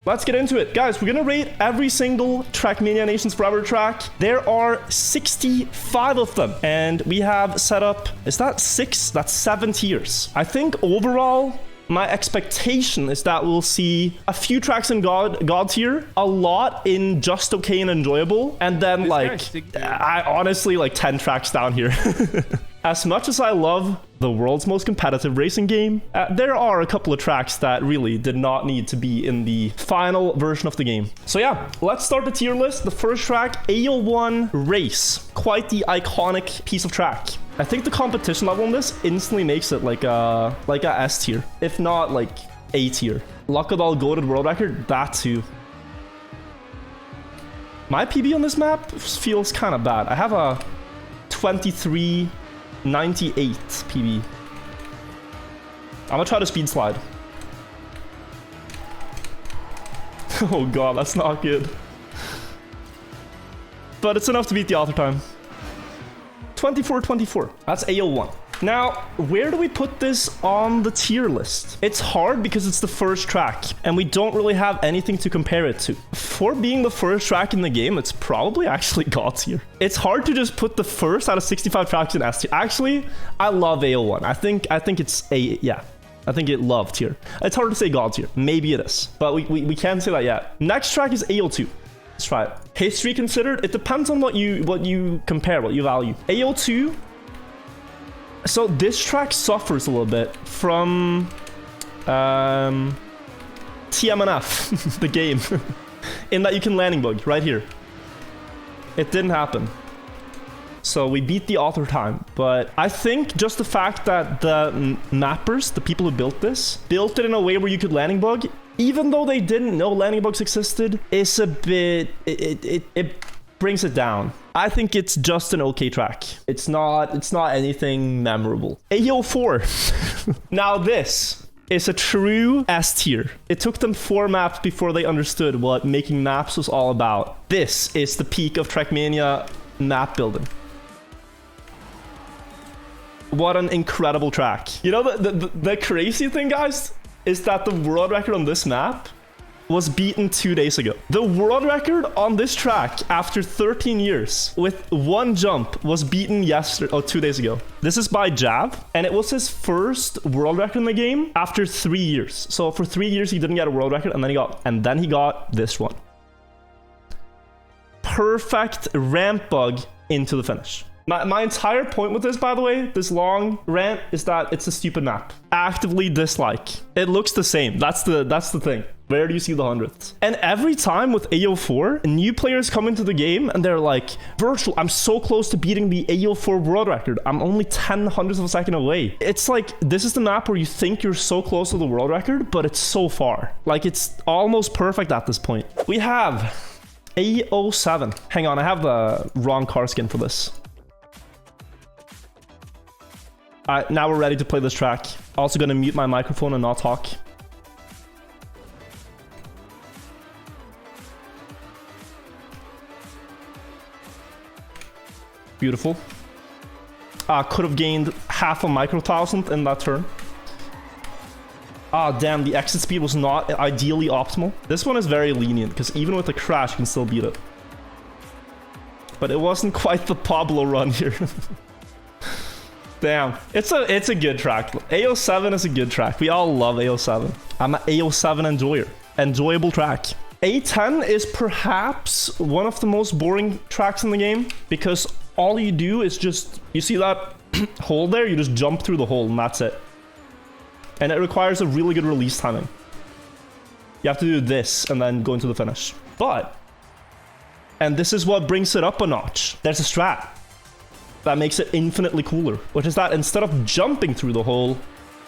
Let's get into it. Guys, we're gonna rate every single Trackmania Nations Forever track. There are 65 of them, and we have set up, is that 6? That's 7 tiers. I think overall, my expectation is that we'll see a few tracks in God tier, a lot in just okay and enjoyable, and then I honestly like 10 tracks down here. As much as I love the world's most competitive racing game, there are a couple of tracks that really did not need to be in the final version of the game. So yeah, let's start the tier list. The first track, AO1 Race. Quite the iconic piece of track. I think the competition level on this instantly makes it like a S tier, if not like A tier. Luckadal goated world record, that too. My PB on this map feels kind of bad. I have a 2398 PB. I'm gonna try to speed slide. Oh god, that's not good. But it's enough to beat the author time. 24-24. That's AO1. Now, where do we put this on the tier list? It's hard because it's the first track, and we don't really have anything to compare it to. For being the first track in the game, it's probably actually God tier. It's hard to just put the first out of 65 tracks in S tier. Actually, I love AO1. I think it's A, yeah. I think it love tier. It's hard to say God tier. Maybe it is, but we can't say that yet. Next track is AO2. Let's try it. History considered, it depends on what you compare, what you value. AO2. So this track suffers a little bit from TMNF, the game, in that you can landing bug right here. It didn't happen. So we beat the author time, but I think just the fact that the mappers, the people who built this, built it in a way where you could landing bug, even though they didn't know landing bugs existed, is a bit, it brings it down. I think it's just an okay track. It's not anything memorable. AO4. Now this is a true S tier. It took them 4 maps before they understood what making maps was all about. This is the peak of Trackmania map building. What an incredible track. You know, the crazy thing, guys, is that the world record on this map was beaten 2 days ago. The world record on this track after 13 years with 1 jump was beaten 2 days ago. This is by Jav, and it was his first world record in the game after 3 years. So for 3 years he didn't get a world record, and then he got this one. Perfect ramp bug into the finish. My entire point with this, by the way, this long rant, is that it's a stupid map. Actively dislike. It looks the same. That's the thing. Where do you see the 100th? And every time with AO4, new players come into the game and they're like, Wirtual, I'm so close to beating the AO4 world record. I'm only 10 hundredths of a second away. It's like, this is the map where you think you're so close to the world record, but it's so far. Like, it's almost perfect at this point. We have AO7. Hang on, I have the wrong car skin for this. Now we're ready to play this track. Also gonna mute my microphone and not talk. Beautiful. Could have gained half a micro-thousandth in that turn. Damn, the exit speed was not ideally optimal. This one is very lenient, because even with a crash, you can still beat it. But it wasn't quite the Pablo run here. Damn, it's a good track. AO7 is a good track. We all love AO7. I'm an AO7 enjoyer. Enjoyable track. A10 is perhaps one of the most boring tracks in the game, because all you do is just, you see that hole there? You just jump through the hole and that's it. And it requires a really good release timing. You have to do this and then go into the finish. But, and this is what brings it up a notch, there's a strat that makes it infinitely cooler, which is that instead of jumping through the hole,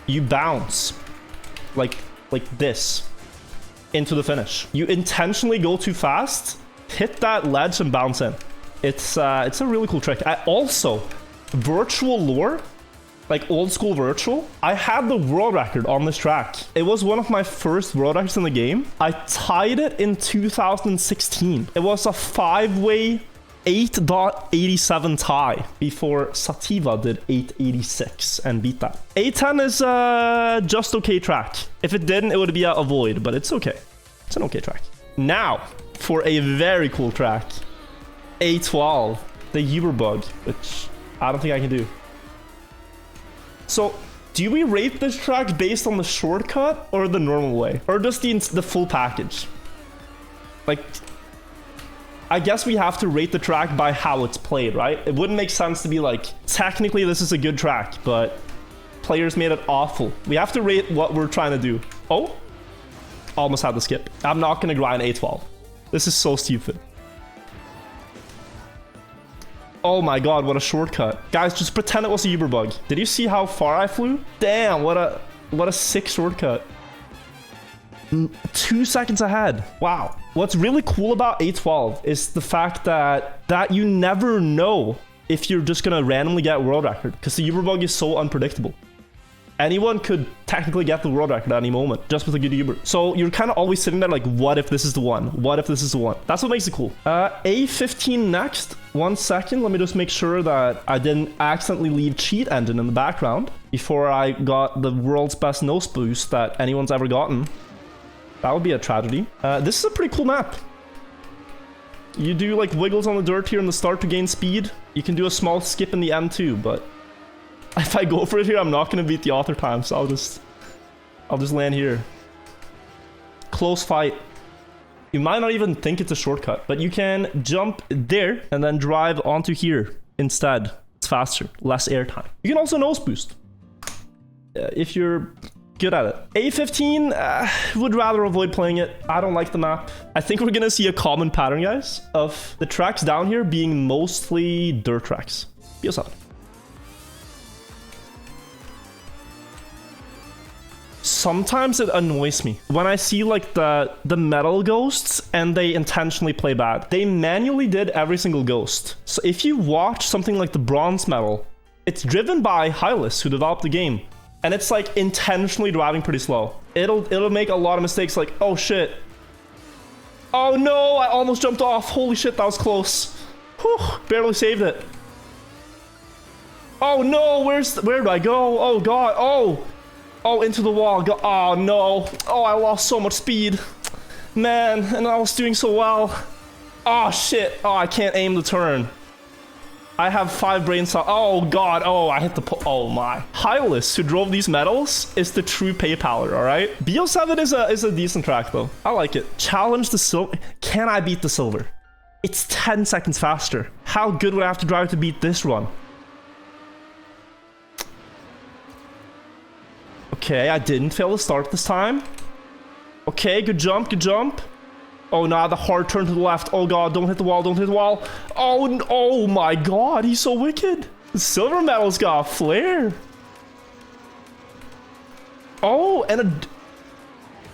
you bounce like this into the finish. You intentionally go too fast, hit that ledge and bounce in. It's a really cool trick. I also, Wirtual lore, like old school Wirtual, I had the world record on this track. It was one of my first world records in the game. I tied it in 2016. It was a 5-way 8.87 tie before Sativa did 8.86 and beat that. A10 is just okay track. If it didn't, it would be a void, but it's okay. It's an okay track. Now, for a very cool track. A12. The Uber bug, which I don't think I can do. So, do we rate this track based on the shortcut or the normal way? Or just the full package? Like, I guess we have to rate the track by how it's played, right? It wouldn't make sense to be like, technically this is a good track, but players made it awful. We have to rate what we're trying to do. Oh, almost had the skip. I'm not gonna grind A12. This is so stupid. Oh my god, what a shortcut. Guys, just pretend it was a Uber bug. Did you see how far I flew? Damn, what a sick shortcut. 2 seconds ahead. Wow. What's really cool about A12 is the fact that you never know if you're just gonna randomly get world record, because the Uber bug is so unpredictable. Anyone could technically get the world record at any moment just with a good Uber. So you're kind of always sitting there like, what if this is the one? What if this is the one? That's what makes it cool. A15 next. 1 second. Let me just make sure that I didn't accidentally leave cheat engine in the background before I got the world's best nose boost that anyone's ever gotten. That would be a tragedy. This is a pretty cool map. You do like wiggles on the dirt here in the start to gain speed. You can do a small skip in the end too, but if I go for it here, I'm not going to beat the author time, so I'll just land here. Close fight. You might not even think it's a shortcut, but you can jump there and then drive onto here instead. It's faster, less airtime. You can also nose boost if you're good at it. A15, would rather avoid playing it. I don't like the map. I think we're going to see a common pattern, guys, of the tracks down here being mostly dirt tracks. BO7. Sometimes it annoys me when I see like the metal ghosts and they intentionally play bad. They manually did every single ghost. So if you watch something like the bronze metal, it's driven by Hylas, who developed the game, and it's like intentionally driving pretty slow. It'll make a lot of mistakes, like, oh shit. Oh no, I almost jumped off. Holy shit, that was close. Whew, barely saved it. Oh no, where do I go? Oh god, Oh, into the wall. Oh, no. Oh, I lost so much speed. Man, and I was doing so well. Oh, shit. Oh, I can't aim the turn. I have 5 brain cells. Oh, God. Oh, I hit the... Oh, my. Hylas, who drove these medals, is the true PayPaler, all right? BO7 is a decent track, though. I like it. Challenge the silver. Can I beat the silver? It's 10 seconds faster. How good would I have to drive to beat this run? Okay, I didn't fail the start this time. Okay, good jump, good jump. Oh, nah, the hard turn to the left. Oh, God, don't hit the wall, don't hit the wall. Oh my God, he's so wicked. The silver medal's got a flare. Oh, and a...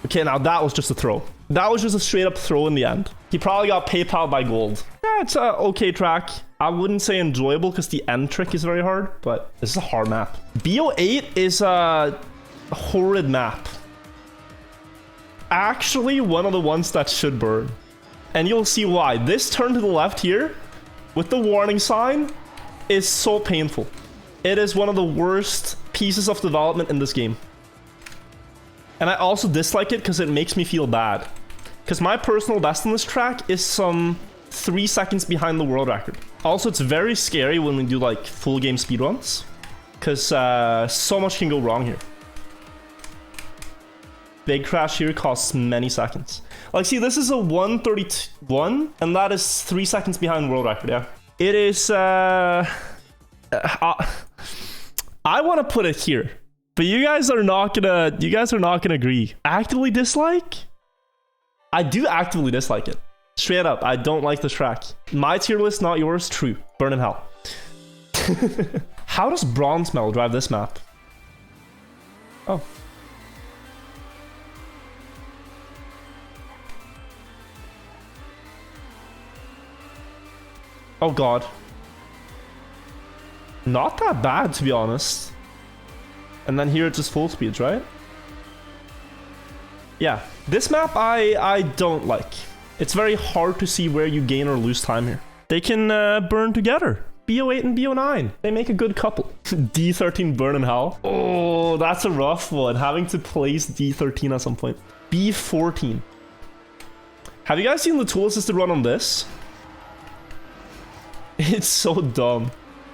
Okay, now that was just a throw. That was just a straight up throw in the end. He probably got PayPal by gold. Yeah, it's a okay track. I wouldn't say enjoyable because the end trick is very hard, but this is a hard map. BO8 is a horrid map. Actually, one of the ones that should burn. And you'll see why. This turn to the left here, with the warning sign, is so painful. It is one of the worst pieces of development in this game. And I also dislike it because it makes me feel bad. Because my personal best on this track is some 3 seconds behind the world record. Also, it's very scary when we do like full game speedruns, because so much can go wrong here. Big crash here costs many seconds. Like, see, this is a 1:31, and that is 3 seconds behind world record. Yeah, it is. I want to put it here, but you guys are not gonna. You guys are not gonna agree. Actively dislike? I do actively dislike it. Straight up, I don't like this track. My tier list, not yours. True. Burn in hell. How does bronze metal drive this map? Oh. Oh god. Not that bad, to be honest. And then here it's just full speeds, right? Yeah. This map I don't like. It's very hard to see where you gain or lose time here. They can burn together. BO8 and BO9. They make a good couple. D13 burn in hell. Oh, that's a rough one. Having to place D13 at some point. B14. Have you guys seen the tool assisted run on this? It's so dumb.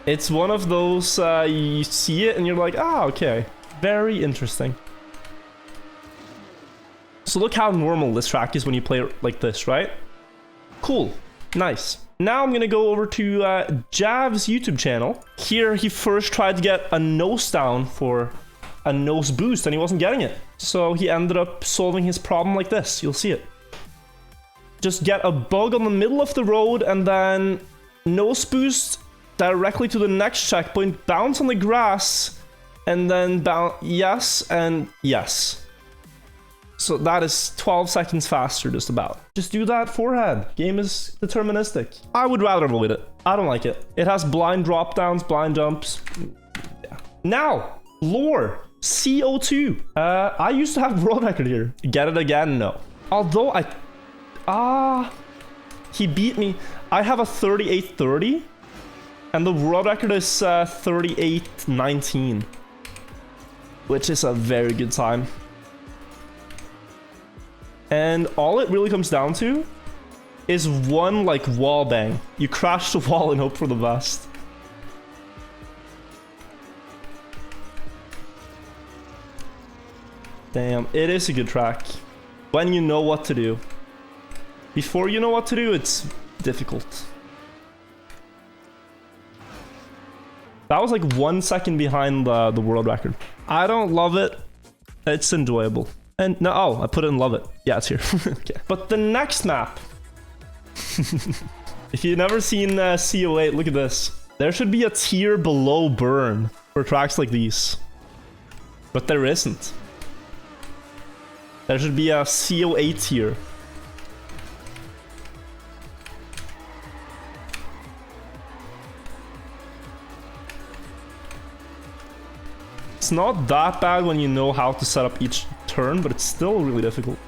It's one of those, you see it and you're like, ah, okay. Very interesting. So look how normal this track is when you play it like this, right? Cool. Nice. Now I'm gonna go over to Jav's YouTube channel. Here he first tried to get a nose down for a nose boost and he wasn't getting it. So he ended up solving his problem like this. You'll see it. Just get a bug on the middle of the road and then nose boost directly to the next checkpoint, bounce on the grass, and then bounce, yes, and yes. So that is 12 seconds faster, just about. Just do that forehead. Game is deterministic. I would rather avoid it. I don't like it. It has blind drop downs, blind jumps. Yeah. Now, lore. CO2. I used to have world record here. Get it again? No. Although he beat me. I have a 38:30. And the world record is 38:19. Which is a very good time. And all it really comes down to is one, like, wall bang. You crash the wall and hope for the best. Damn, it is a good track. When you know what to do. Before you know what to do, it's difficult. That was like 1 second behind the world record. I don't love it. It's enjoyable. And no, oh, I put it in love it. Yeah, it's here. Okay. But the next map. If you've never seen CO8, look at this. There should be a tier below burn for tracks like these. But there isn't. There should be a CO8 tier. It's not that bad when you know how to set up each turn, but it's still really difficult.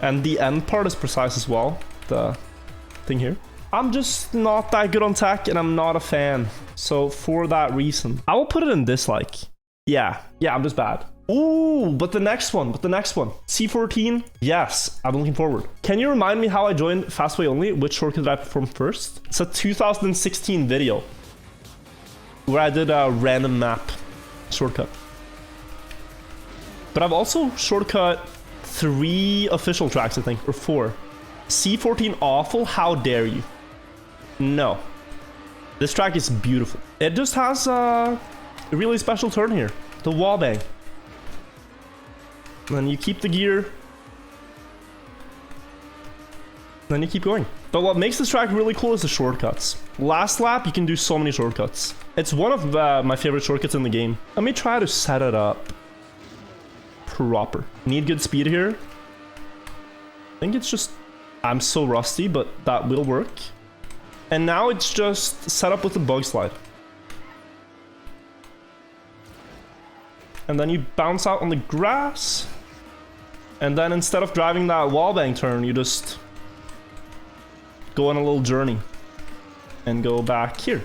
And the end part is precise as well, the thing here. I'm just not that good on tech and I'm not a fan. So for that reason, I will put it in dislike. Yeah, I'm just bad. Ooh, but the next one, C14, yes, I'm looking forward. Can you remind me how I joined Fastway Only? Which shortcut did I perform first? It's a 2016 video where I did a random map shortcut. But I've also shortcut 3 official tracks, I think, or 4. C14 awful, how dare you? No. This track is beautiful. It just has a really special turn here. The wall bang. And then you keep the gear. Then you keep going. But what makes this track really cool is the shortcuts. Last lap, you can do so many shortcuts. It's one of my favorite shortcuts in the game. Let me try to set it up proper. Need good speed here. I think it's just... I'm so rusty, but that will work. And now it's just set up with the bug slide. And then you bounce out on the grass. And then instead of driving that wallbang turn, you just go on a little journey and go back here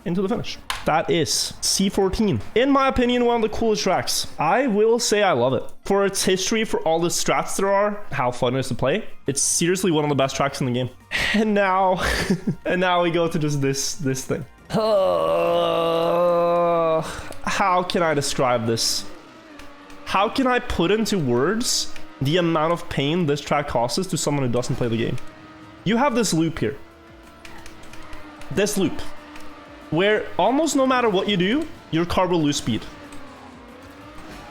into the finish. That is C14. In my opinion, one of the coolest tracks. I will say I love it. For its history, for all the strats there are, how fun it is to play, it's seriously one of the best tracks in the game. And now, we go to just this thing. How can I describe this? How can I put into words the amount of pain this track causes to someone who doesn't play the game? You have this loop here. This loop. Where almost no matter what you do, your car will lose speed.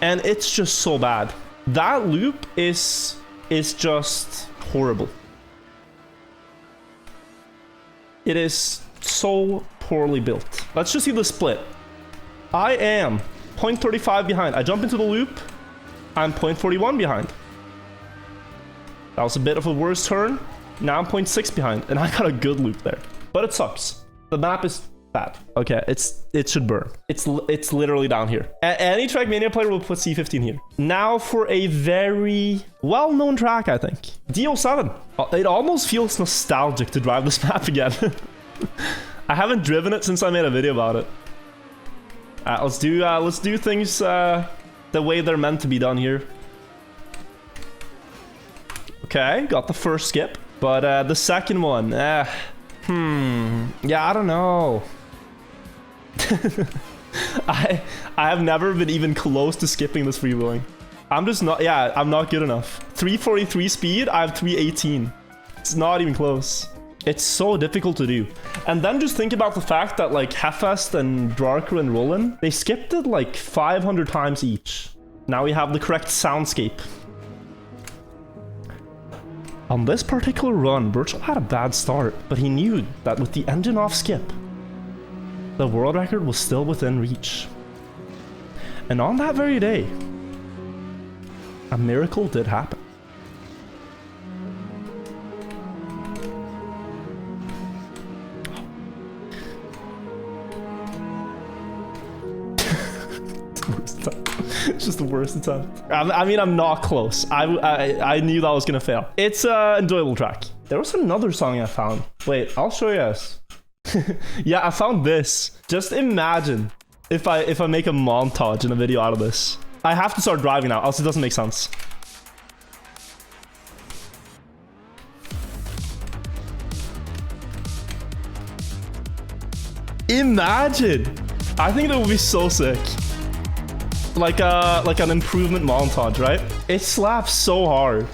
And it's just so bad. That loop is just horrible. It is so poorly built. Let's just see the split. I am 0.35 behind. I jump into the loop. I'm 0.41 behind. That was a bit of a worse turn. Now I'm 0.6 behind, and I got a good loop there. But it sucks. The map is bad. Okay, it should burn. It's literally down here. Any Trackmania player will put C15 here. Now for a very well-known track, I think. D07. It almost feels nostalgic to drive this map again. I haven't driven it since I made a video about it. Let's do things the way they're meant to be done here. Okay, got the first skip. But the second one, yeah, I don't know. I have never been even close to skipping this freewheeling. I'm just not, yeah, I'm not good enough. 343 speed, I have 318. It's not even close. It's so difficult to do. And then just think about the fact that like Heffest and Dwarker and Roland, they skipped it like 500 times each. Now we have the correct soundscape. On this particular run, Wirtual had a bad start, but he knew that with the engine off skip, the world record was still within reach. And on that very day, a miracle did happen. It's just the worst attempt. I mean, I'm not close. I knew that was gonna fail. It's an enjoyable track. There was another song I found. Wait, I'll show you guys. Yeah, I found this. Just imagine if I make a montage in a video out of this. I have to start driving now, else it doesn't make sense. Imagine! I think that would be so sick. Like an improvement montage, right? It slaps so hard.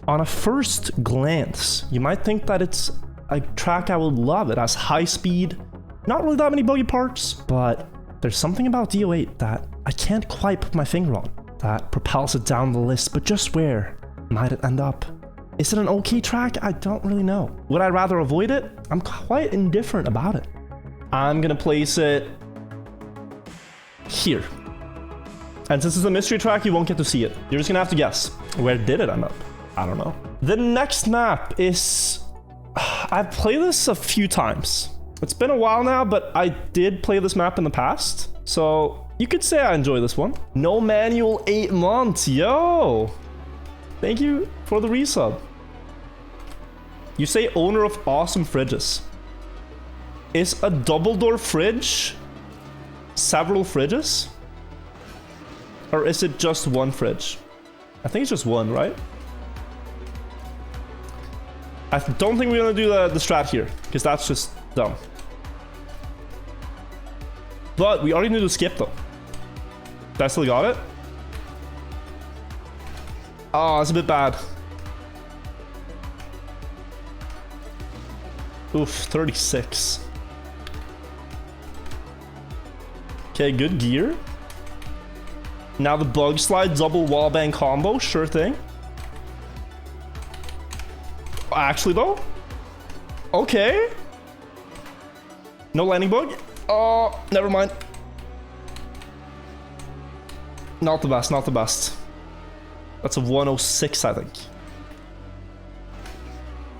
On a first glance, you might think that it's a track I would love. It has high speed, not really that many buggy parts, but there's something about D08 that I can't quite put my finger on that propels it down the list, but just where might it end up? Is it an okay track? I don't really know. Would I rather avoid it? I'm quite indifferent about it. I'm gonna place it here. And since it's a mystery track, you won't get to see it. You're just gonna have to guess. Where did it end up? I don't know. The next map is... I've played this a few times. It's been a while now, but I did play this map in the past. So you could say I enjoy this one. No manual 8 months. Yo! Thank you for the resub. You say owner of awesome fridges. Is a double door fridge several fridges? Or is it just one fridge? I think it's just one, right? I don't think we're gonna do the strat here, because that's just dumb. But we already knew to skip though. I still got it? Oh, it's a bit bad. Oof, 36. Okay, good gear. Now the bug slide double wallbang combo, sure thing. Actually though, okay. No landing bug. Oh, never mind. Not the best, not the best. That's a 106, I think.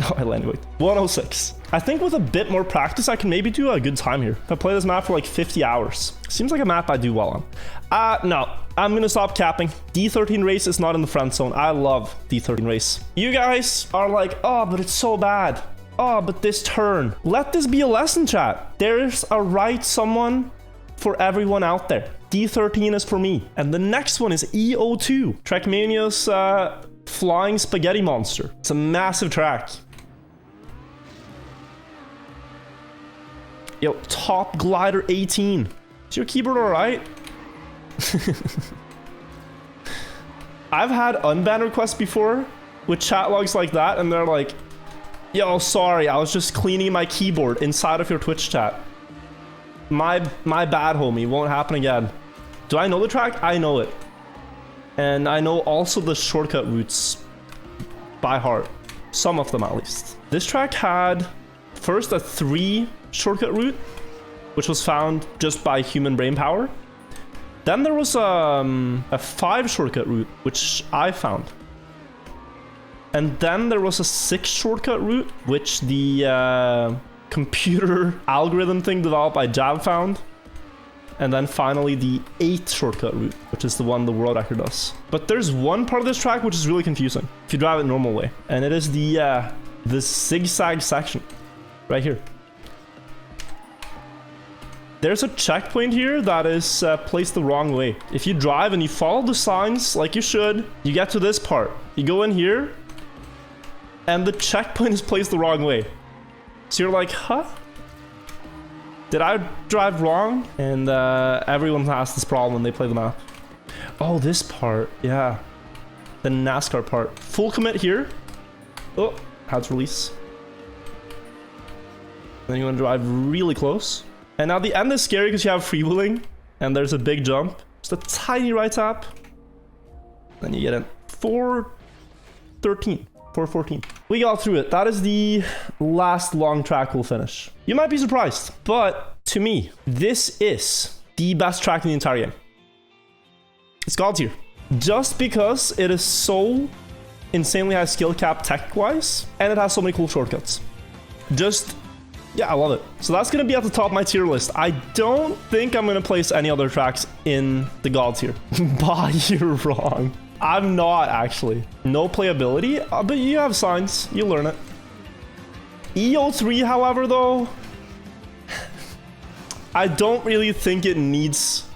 Oh, I landed wait. 106. I think with a bit more practice, I can maybe do a good time here. If I play this map for like 50 hours. Seems like a map I do well on. No. I'm gonna stop capping. D13 race is not in the friend zone. I love D13 race. You guys are like, oh, but it's so bad. Oh, but this turn. Let this be a lesson, chat. There's a right someone for everyone out there. D13 is for me. And the next one is EO2. Trackmania's flying spaghetti monster. It's a massive track. Yo, top glider 18. Is your keyboard alright? I've had unban requests before with chat logs like that, and they're like, yo, sorry, I was just cleaning my keyboard inside of your Twitch chat. My bad, homie. Won't happen again. Do I know the track? I know it. And I know also the shortcut routes by heart. Some of them, at least. This track had first a 3 shortcut route, which was found just by human brain power. Then there was a 5 shortcut route, which I found. And then there was a 6 shortcut route, which the computer algorithm thing developed by Jab found. And then finally the 8 shortcut route, which is the one the world record does. But there's one part of this track which is really confusing if you drive it normal way. And it is the zigzag section right here. There's a checkpoint here that is placed the wrong way. If you drive and you follow the signs like you should, you get to this part. You go in here, and the checkpoint is placed the wrong way. So you're like, huh? Did I drive wrong? And everyone has this problem when they play the map. Oh, this part, yeah. The NASCAR part. Full commit here. Oh, had to release. Then you want to drive really close. And now the end is scary because you have freewheeling and there's a big jump. Just a tiny right tap. Then you get in 413. 414. We got through it. That is the last long track we'll finish. You might be surprised, but to me, this is the best track in the entire game. It's God tier. Just because it is so insanely high skill cap tech-wise, and it has so many cool shortcuts. Just, yeah, I love it. So that's gonna be at the top of my tier list. I don't think I'm gonna place any other tracks in the God tier. Bah, you're wrong. I'm not, actually. No playability, but you have signs. You learn it. EO3, however, though, I don't really think it needs...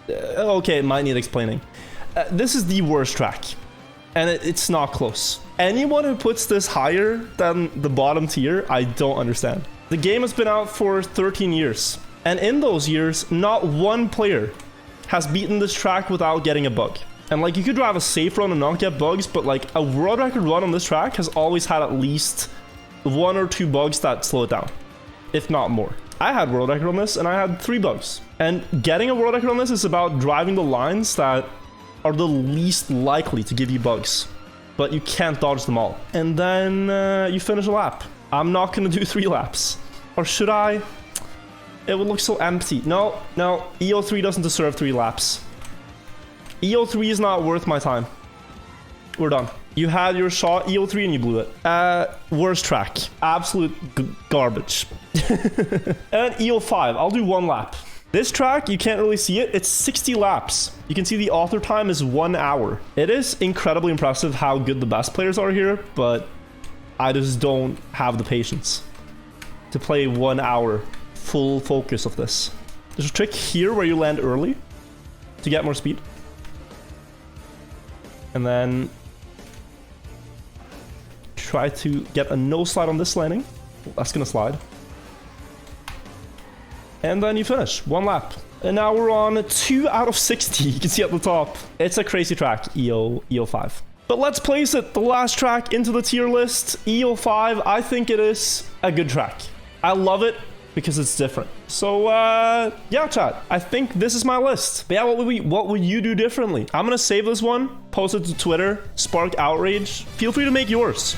okay, it might need explaining. This is the worst track, and it's not close. Anyone who puts this higher than the bottom tier, I don't understand. The game has been out for 13 years, and in those years, not one player has beaten this track without getting a bug. And like, you could drive a safe run and not get bugs, but like a world record run on this track has always had at least 1 or 2 bugs that slow it down, if not more. I had world record on this and I had 3 bugs. And getting a world record on this is about driving the lines that are the least likely to give you bugs, but you can't dodge them all. And then you finish a lap. I'm not gonna do 3 laps. Or should I? It would look so empty. No, EO3 doesn't deserve 3 laps. EO3 is not worth my time. We're done. You had your shot, EO3, and you blew it. Worst track. Absolute garbage. And EO5, I'll do 1 lap. This track, you can't really see it. It's 60 laps. You can see the author time is 1 hour. It is incredibly impressive how good the best players are here, but I just don't have the patience to play 1 hour full focus of this. There's a trick here where you land early to get more speed. And then try to get a no slide on this landing. That's gonna slide. And then you finish 1 lap. And now we're on 2 out of 60. You can see at the top. It's a crazy track, EO5. But let's place it, the last track, into the tier list. EO5, I think it is a good track. I love it because it's different. So yeah, chat, I think this is my list. But yeah, what would you do differently? I'm gonna save this one, post it to Twitter, spark outrage. Feel free to make yours.